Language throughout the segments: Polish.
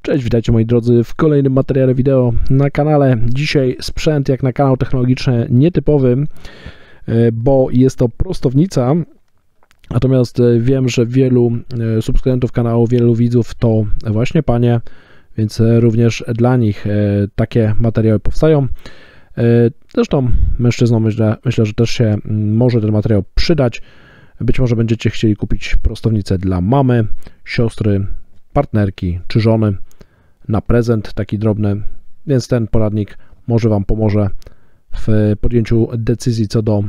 Cześć, witajcie moi drodzy w kolejnym materiale wideo na kanale. Dzisiaj sprzęt jak na kanał technologiczny nietypowy, bo jest to prostownica. Natomiast wiem, że wielu subskrybentów kanału, wielu widzów to właśnie panie, więc również dla nich takie materiały powstają. Zresztą mężczyznom myślę, że też się może ten materiał przydać. Być może będziecie chcieli kupić prostownicę dla mamy, siostry, partnerki czy żony na prezent taki drobny, więc ten poradnik może Wam pomoże w podjęciu decyzji co do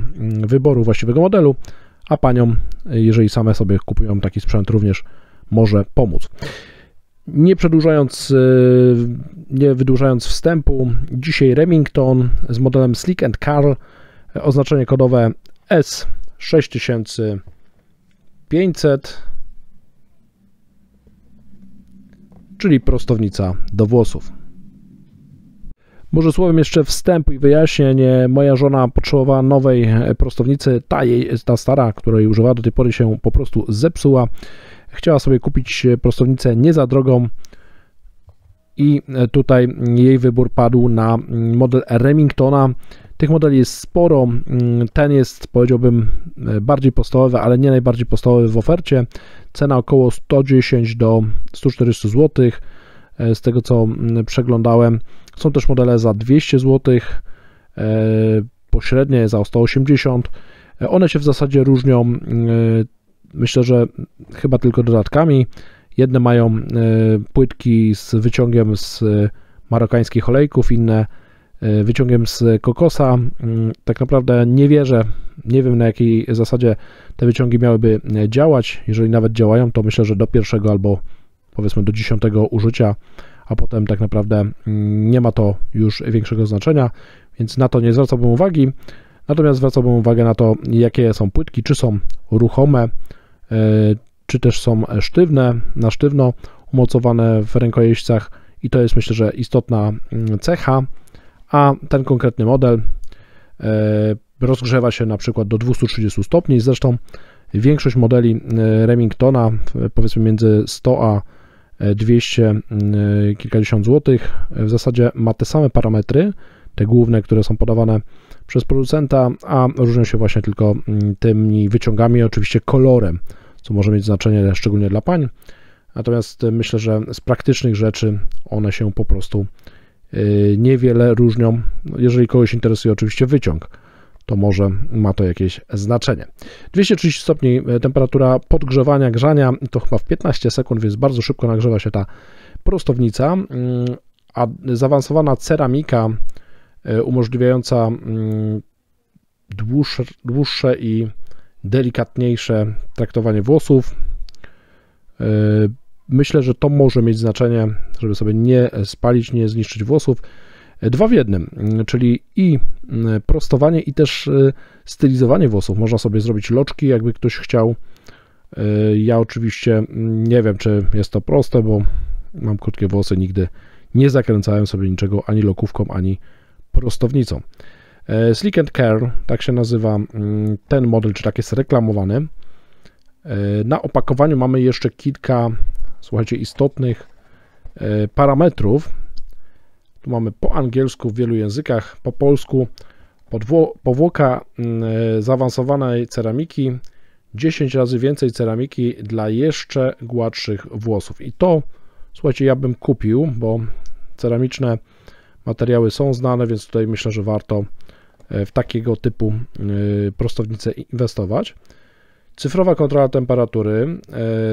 wyboru właściwego modelu, a paniom, jeżeli same sobie kupują taki sprzęt, również może pomóc. Nie przedłużając, nie wydłużając wstępu, dzisiaj Remington z modelem Slick & Carl, oznaczenie kodowe S6500, czyli prostownica do włosów. Może słowem jeszcze wstępu i wyjaśnień. Moja żona potrzebowała nowej prostownicy, ta stara, której używała do tej pory, się po prostu zepsuła. Chciała sobie kupić prostownicę nie za drogą i tutaj jej wybór padł na model Remingtona. Tych modeli jest sporo, ten jest, powiedziałbym, bardziej podstawowy, ale nie najbardziej podstawowy w ofercie. Cena około 110 do 140 zł, z tego co przeglądałem. Są też modele za 200 zł, pośrednie za 180. One się w zasadzie różnią, myślę, że chyba tylko dodatkami. Jedne mają płytki z wyciągiem z marokańskich olejków, inne wyciągiem z kokosa. Tak naprawdę nie wierzę, nie wiem na jakiej zasadzie te wyciągi miałyby działać. Jeżeli nawet działają, to myślę, że do pierwszego albo powiedzmy do 10 użycia, a potem tak naprawdę nie ma to już większego znaczenia, więc na to nie zwracałbym uwagi. Natomiast zwracałbym uwagę na to, jakie są płytki, czy są ruchome, czy też są sztywne, na sztywno umocowane w rękojeźdźcach, i to jest, myślę, że istotna cecha. A ten konkretny model rozgrzewa się na przykład do 230 stopni. Zresztą większość modeli Remingtona, powiedzmy między 100 a 200 kilkadziesiąt złotych, w zasadzie ma te same parametry, te główne, które są podawane przez producenta, a różnią się właśnie tylko tymi wyciągami, oczywiście kolorem, co może mieć znaczenie szczególnie dla pań. Natomiast myślę, że z praktycznych rzeczy one się po prostu niewiele różnią. Jeżeli kogoś interesuje oczywiście wyciąg, to może ma to jakieś znaczenie. 230 stopni temperatura podgrzewania, grzania, to chyba w 15 sekund, więc bardzo szybko nagrzewa się ta prostownica, a zaawansowana ceramika umożliwiająca dłuższe i delikatniejsze traktowanie włosów. Myślę, że to może mieć znaczenie, żeby sobie nie spalić, nie zniszczyć włosów. 2 w 1, czyli i prostowanie, i też stylizowanie włosów. Można sobie zrobić loczki, jakby ktoś chciał. Ja oczywiście nie wiem, czy jest to proste, bo mam krótkie włosy, nigdy nie zakręcałem sobie niczego ani lokówką, ani prostownicą. Slick & Carl, tak się nazywa ten model, czy tak jest reklamowany. Na opakowaniu mamy jeszcze kilka, słuchajcie, istotnych parametrów. Tu mamy po angielsku w wielu językach, po polsku powłoka zaawansowanej ceramiki, 10 razy więcej ceramiki dla jeszcze gładszych włosów. I to, słuchajcie, ja bym kupił, bo ceramiczne materiały są znane, więc tutaj myślę, że warto w takiego typu prostownicę inwestować. Cyfrowa kontrola temperatury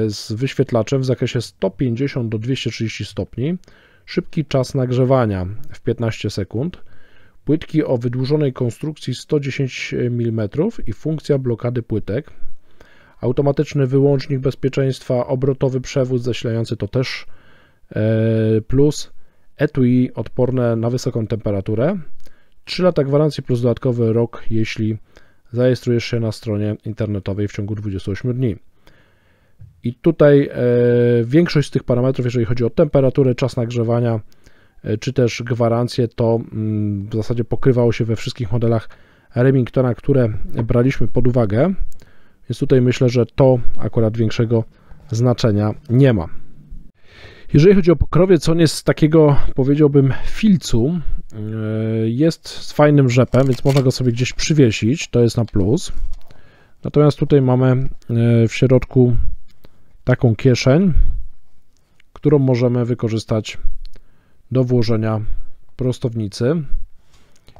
z wyświetlaczem w zakresie 150 do 230 stopni. Szybki czas nagrzewania w 15 sekund. Płytki o wydłużonej konstrukcji 110 mm i funkcja blokady płytek. Automatyczny wyłącznik bezpieczeństwa, obrotowy przewód zasilający, to też plus. Etui odporne na wysoką temperaturę. 3 lata gwarancji plus dodatkowy rok, jeśli zarejestrujesz się na stronie internetowej w ciągu 28 dni. I tutaj większość z tych parametrów, jeżeli chodzi o temperaturę, czas nagrzewania, czy też gwarancję, to w zasadzie pokrywało się we wszystkich modelach Remingtona, które braliśmy pod uwagę, więc tutaj myślę, że to akurat większego znaczenia nie ma. Jeżeli chodzi o pokrowiec, on jest z takiego, powiedziałbym, filcu, jest z fajnym rzepem, więc można go sobie gdzieś przywiesić, to jest na plus. Natomiast tutaj mamy w środku taką kieszeń, którą możemy wykorzystać do włożenia prostownicy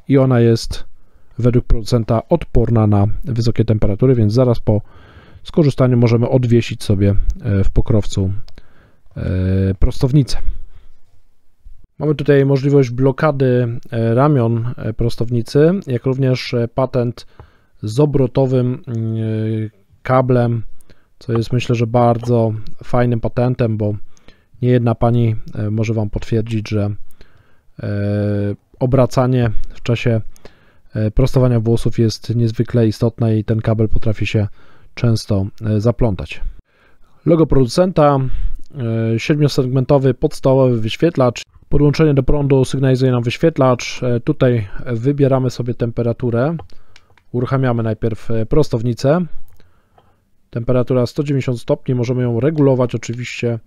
i ona jest według producenta odporna na wysokie temperatury, więc zaraz po skorzystaniu możemy odwiesić sobie w pokrowcu prostownicę. Mamy tutaj możliwość blokady ramion prostownicy, jak również patent z obrotowym kablem, co jest, myślę, że bardzo fajnym patentem, bo niejedna pani może Wam potwierdzić, że obracanie w czasie prostowania włosów jest niezwykle istotne i ten kabel potrafi się często zaplątać. Logo producenta, 7-segmentowy podstawowy wyświetlacz. Podłączenie do prądu sygnalizuje nam wyświetlacz. Tutaj wybieramy sobie temperaturę. Uruchamiamy najpierw prostownicę. Temperatura 190 stopni, możemy ją regulować oczywiście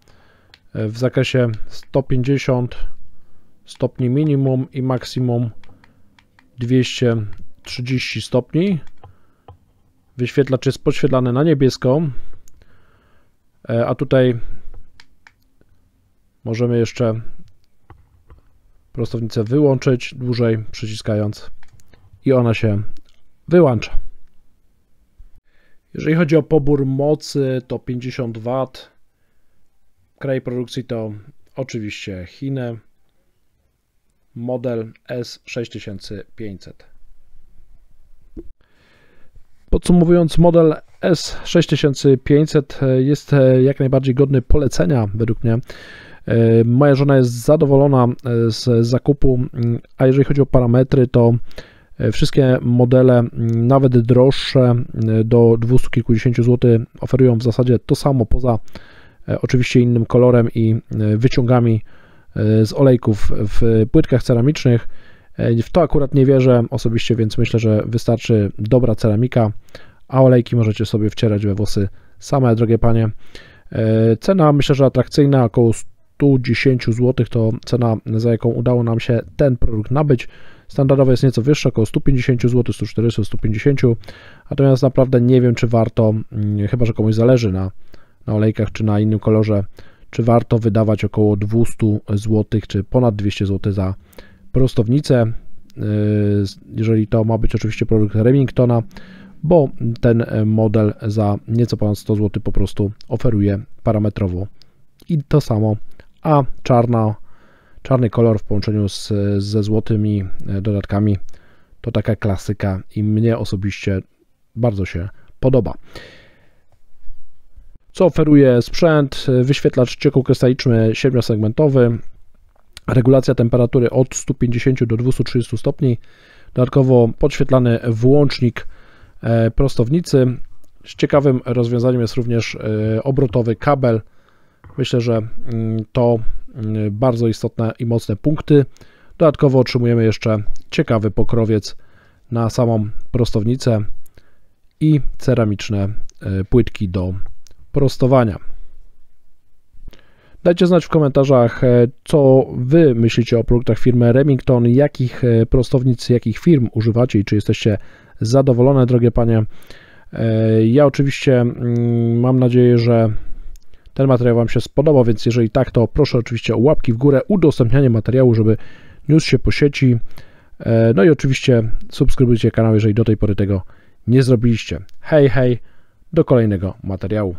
w zakresie 150 stopni minimum i maksimum 230 stopni. Wyświetlacz jest podświetlany na niebiesko, a tutaj możemy jeszcze prostownicę wyłączyć dłużej przyciskając i ona się wyłącza. Jeżeli chodzi o pobór mocy, to 50 W. Kraj produkcji to oczywiście Chiny. Model S6500. Podsumowując, model S6500 jest jak najbardziej godny polecenia według mnie. Moja żona jest zadowolona z zakupu, a jeżeli chodzi o parametry, to wszystkie modele, nawet droższe, do 200 kilkudziesięciu złotych, oferują w zasadzie to samo, poza oczywiście innym kolorem i wyciągami z olejków w płytkach ceramicznych. W to akurat nie wierzę osobiście, więc myślę, że wystarczy dobra ceramika, a olejki możecie sobie wcierać we włosy same, drogie panie. Cena, myślę, że atrakcyjna, około 110 zł to cena, za jaką udało nam się ten produkt nabyć. Standardowo jest nieco wyższa, około 150 zł, 140, 150, natomiast naprawdę nie wiem, czy warto, chyba że komuś zależy na olejkach czy na innym kolorze, czy warto wydawać około 200 zł, czy ponad 200 zł za prostownicę, jeżeli to ma być oczywiście produkt Remingtona, bo ten model za nieco ponad 100 zł po prostu oferuje parametrowo i to samo, a czarny kolor w połączeniu ze złotymi dodatkami to taka klasyka i mnie osobiście bardzo się podoba. Co oferuje sprzęt? Wyświetlacz ciekłokrystaliczny 7-segmentowy, regulacja temperatury od 150 do 230 stopni, dodatkowo podświetlany włącznik prostownicy. Ciekawym rozwiązaniem jest również obrotowy kabel. Myślę, że to bardzo istotne i mocne punkty. Dodatkowo otrzymujemy jeszcze ciekawy pokrowiec na samą prostownicę i ceramiczne płytki do prostowania. Dajcie znać w komentarzach, co Wy myślicie o produktach firmy Remington, jakich prostownic, jakich firm używacie i czy jesteście zadowolone, drogie panie. Ja oczywiście mam nadzieję, że ten materiał Wam się spodobał, więc jeżeli tak, to proszę oczywiście o łapki w górę, udostępnianie materiału, żeby niósł się po sieci. No i oczywiście subskrybujcie kanał, jeżeli do tej pory tego nie zrobiliście. Hej, hej, do kolejnego materiału.